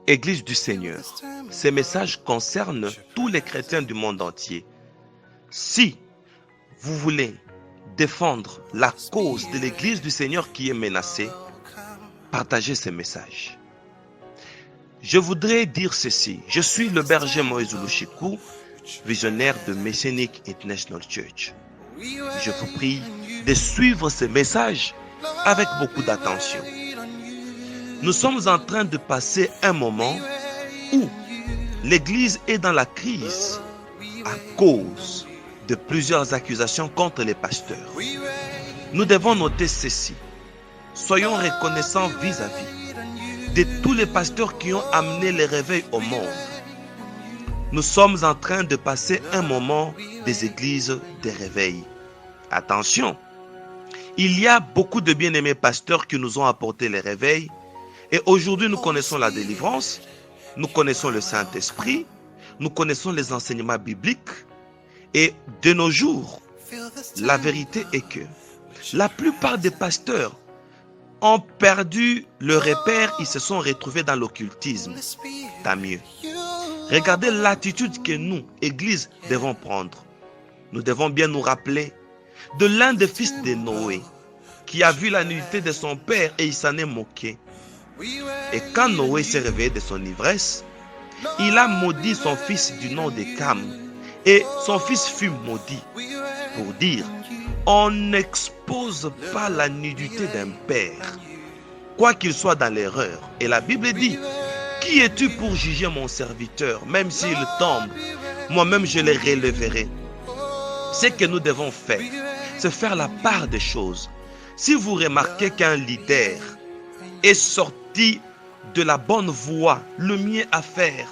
Église du Seigneur, ces messages concernent tous les chrétiens du monde entier. Si vous voulez défendre la cause de l'Église du Seigneur qui est menacée, partagez ces messages. Je voudrais dire ceci. Je suis le berger Moïse Oluchiku, visionnaire de Messianic International Church. Je vous prie de suivre ces messages avec beaucoup d'attention. Nous sommes en train de passer un moment où l'Église est dans la crise à cause de plusieurs accusations contre les pasteurs. Nous devons noter ceci. Soyons reconnaissants vis-à-vis de tous les pasteurs qui ont amené le réveil au monde. Nous sommes en train de passer un moment des églises de réveil. Attention, il y a beaucoup de bien-aimés pasteurs qui nous ont apporté le réveil. Et aujourd'hui, nous connaissons la délivrance, nous connaissons le Saint-Esprit, nous connaissons les enseignements bibliques. Et de nos jours, la vérité est que la plupart des pasteurs ont perdu le repère, ils se sont retrouvés dans l'occultisme. Tant mieux. Regardez l'attitude que nous, Église, devons prendre. Nous devons bien nous rappeler de l'un des fils de Noé qui a vu la nudité de son père et il s'en est moqué. Et quand Noé s'est réveillé de son ivresse, il a maudit son fils du nom de Cam. Et son fils fut maudit. Pour dire, on n'expose pas la nudité d'un père, quoi qu'il soit dans l'erreur. Et la Bible dit, qui es-tu pour juger mon serviteur? Même s'il tombe, moi-même je le relèverai. Ce que nous devons faire, c'est faire la part des choses. Si vous remarquez qu'un leader est sorti de la bonne voie, le mieux à faire,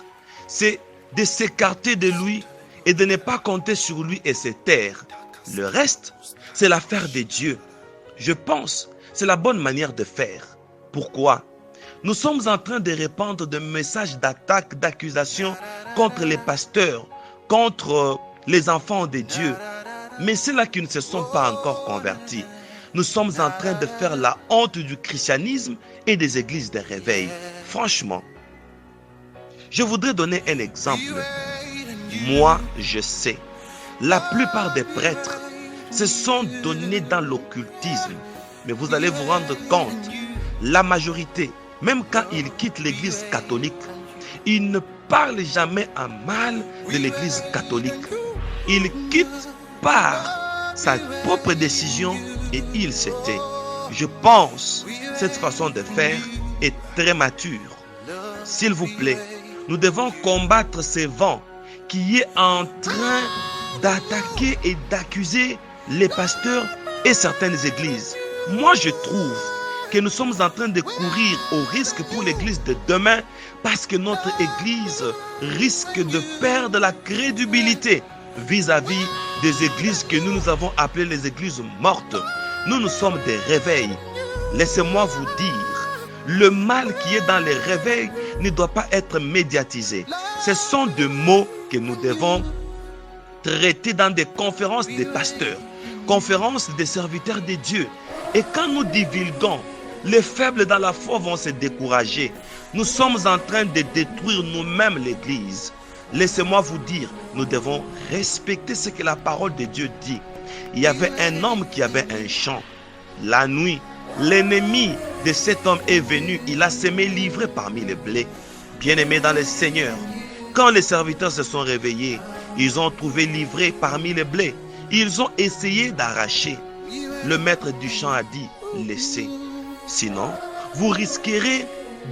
c'est de s'écarter de lui et de ne pas compter sur lui et se taire. Le reste, c'est l'affaire de Dieu. Je pense, c'est la bonne manière de faire. Pourquoi? Nous sommes en train de répandre des messages d'attaque, d'accusation contre les pasteurs, contre les enfants de Dieu. Mais ceux-là qui ne se sont pas encore convertis. Nous sommes en train de faire la honte du christianisme et des églises de réveil. Franchement, je voudrais donner un exemple. Moi, je sais, la plupart des prêtres se sont donnés dans l'occultisme. Mais vous allez vous rendre compte, la majorité, même quand ils quittent l'église catholique, ils ne parlent jamais en mal de l'église catholique. Ils quittent par sa propre décision et ils se taisent. Je pense que cette façon de faire est très mature. S'il vous plaît, nous devons combattre ces vents qui est en train d'attaquer et d'accuser les pasteurs et certaines églises. Moi, je trouve que nous sommes en train de courir au risque pour l'église de demain parce que notre église risque de perdre la crédibilité vis-à-vis des églises que nous avons appelées les églises mortes. Nous sommes des réveils. Laissez-moi vous dire, le mal qui est dans les réveils ne doit pas être médiatisé. Ce sont des mots que nous devons traiter dans des conférences des pasteurs, conférences des serviteurs de Dieu. Et quand nous divulguons, les faibles dans la foi vont se décourager. Nous sommes en train de détruire nous-mêmes l'église. Laissez-moi vous dire, nous devons respecter ce que la parole de Dieu dit. Il y avait un homme qui avait un champ. La nuit, l'ennemi de cet homme est venu. Il a semé l'ivraie parmi les blés. Bien-aimés dans le Seigneur, quand les serviteurs se sont réveillés, ils ont trouvé l'ivraie parmi les blés. Ils ont essayé d'arracher. Le maître du champ a dit, laissez. Sinon, vous risquerez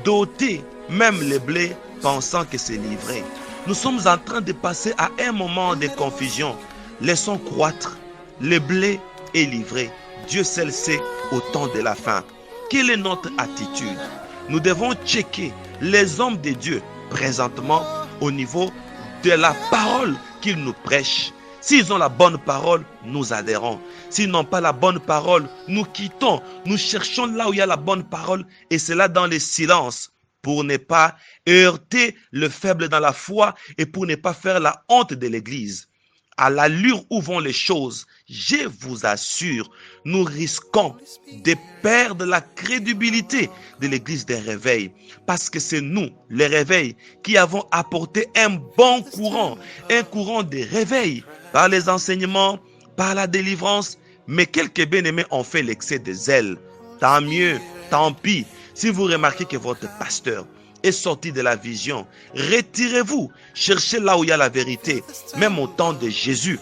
d'ôter même les blés pensant que c'est l'ivraie. Nous sommes en train de passer à un moment de confusion. Laissons croître le blé et l'ivraie. Dieu seul sait au temps de la fin. Quelle est notre attitude? Nous devons checker les hommes de Dieu présentement au niveau de la parole qu'ils nous prêchent. S'ils ont la bonne parole, nous adhérons. S'ils n'ont pas la bonne parole, nous quittons. Nous cherchons là où il y a la bonne parole et c'est là dans le silence pour ne pas heurter le faible dans la foi et pour ne pas faire la honte de l'église. à l'allure où vont les choses, je vous assure, nous risquons de perdre la crédibilité de l'église des réveils. Parce que c'est nous, les réveils, qui avons apporté un bon courant, un courant de réveil par les enseignements, par la délivrance. Mais quelques bien-aimés ont fait l'excès de zèle. Tant mieux, tant pis. Si vous remarquez que votre pasteur est sorti de la vision, retirez-vous, cherchez là où il y a la vérité. Même au temps de Jésus,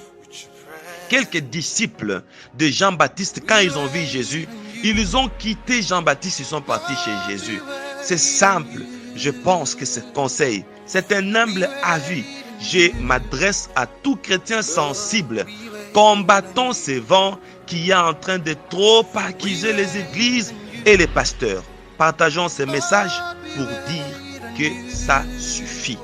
quelques disciples de Jean-Baptiste, quand ils ont vu Jésus, ils ont quitté Jean-Baptiste, ils sont partis chez Jésus. C'est simple, je pense que ce conseil, c'est un humble avis. Je m'adresse à tout chrétien sensible. Combattons ces vents qui est en train de trop accuser les églises et les pasteurs. Partageons ces messages pour dire que ça suffit.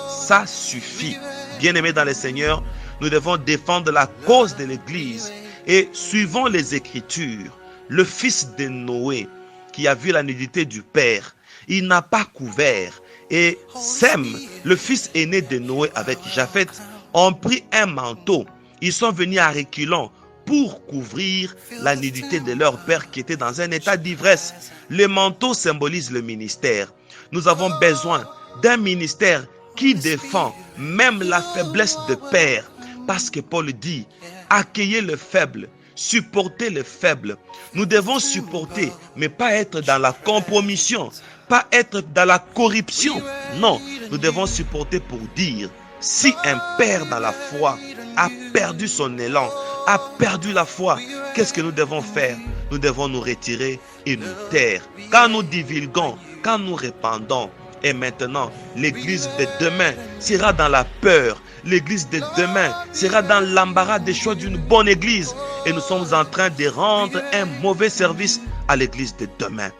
Ça suffit. Bien-aimés dans le Seigneur, nous devons défendre la cause de l'Église et suivons les Écritures. Le fils de Noé qui a vu la nudité du Père, il n'a pas couvert. Et Sem, le fils aîné de Noé avec Japheth, ont pris un manteau. Ils sont venus à reculons pour couvrir la nudité de leur père qui était dans un état d'ivresse. Le manteau symbolise le ministère. Nous avons besoin d'un ministère qui défend même la faiblesse de père. Parce que Paul dit, accueillez le faible, supportez le faible. Nous devons supporter, mais pas être dans la compromission, pas être dans la corruption. Non, nous devons supporter pour dire, si un père dans la foi a perdu son élan, a perdu la foi, qu'est-ce que nous devons faire? Nous devons nous retirer et nous taire. Quand nous divulguons, quand nous répandons, et maintenant, l'église de demain sera dans la peur. L'église de demain sera dans l'embarras des choix d'une bonne église. Et nous sommes en train de rendre un mauvais service à l'église de demain.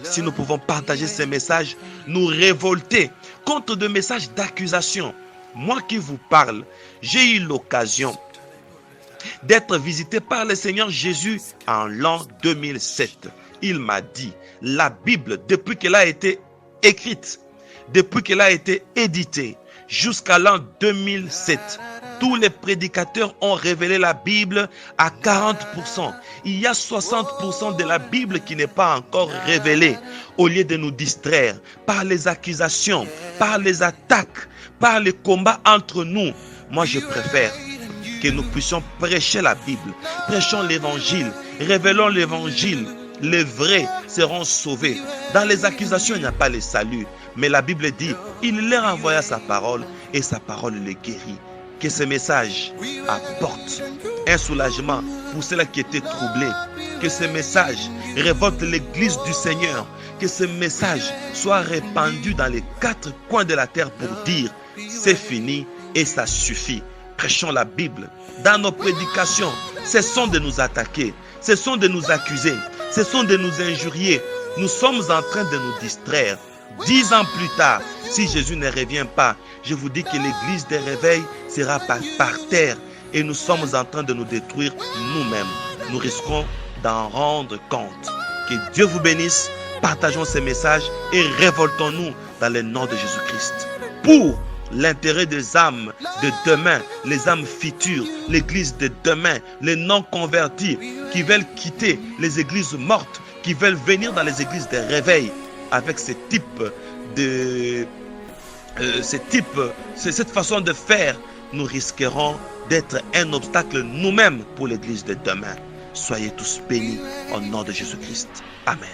Si nous pouvons partager ces messages, nous révolter contre des messages d'accusation. Moi qui vous parle, j'ai eu l'occasion d'être visité par le Seigneur Jésus en l'an 2007. Il m'a dit, la Bible, depuis qu'elle a été écrite, depuis qu'elle a été éditée, jusqu'à l'an 2007, tous les prédicateurs ont révélé la Bible à 40%. Il y a 60% de la Bible qui n'est pas encore révélée. Au lieu de nous distraire par les accusations, par les attaques, par les combats entre nous, moi je préfère que nous puissions prêcher la Bible, prêchons l'évangile, révélons l'évangile. Les vrais seront sauvés. Dans les accusations, il n'y a pas le salut. Mais la Bible dit, il leur envoya sa parole et sa parole les guérit. Que ce message apporte un soulagement pour ceux qui étaient troublés. Que ce message révolte l'église du Seigneur. Que ce message soit répandu dans les 4 coins de la terre pour dire, c'est fini et ça suffit. Prêchons la Bible. Dans nos prédications, cessons de nous attaquer, cessons de nous accuser, cessons de nous injurier. Nous sommes en train de nous distraire. 10 ans plus tard, si Jésus ne revient pas, je vous dis que l'église des réveils sera par terre et nous sommes en train de nous détruire nous-mêmes. Nous risquons d'en rendre compte. Que Dieu vous bénisse. Partageons ces messages et révoltons-nous dans le nom de Jésus-Christ. Pour l'intérêt des âmes de demain, les âmes futures, l'église de demain, les non-convertis qui veulent quitter les églises mortes, qui veulent venir dans les églises des réveils avec cette façon de faire, nous risquerons d'être un obstacle nous-mêmes pour l'église de demain. Soyez tous bénis au nom de Jésus-Christ. Amen.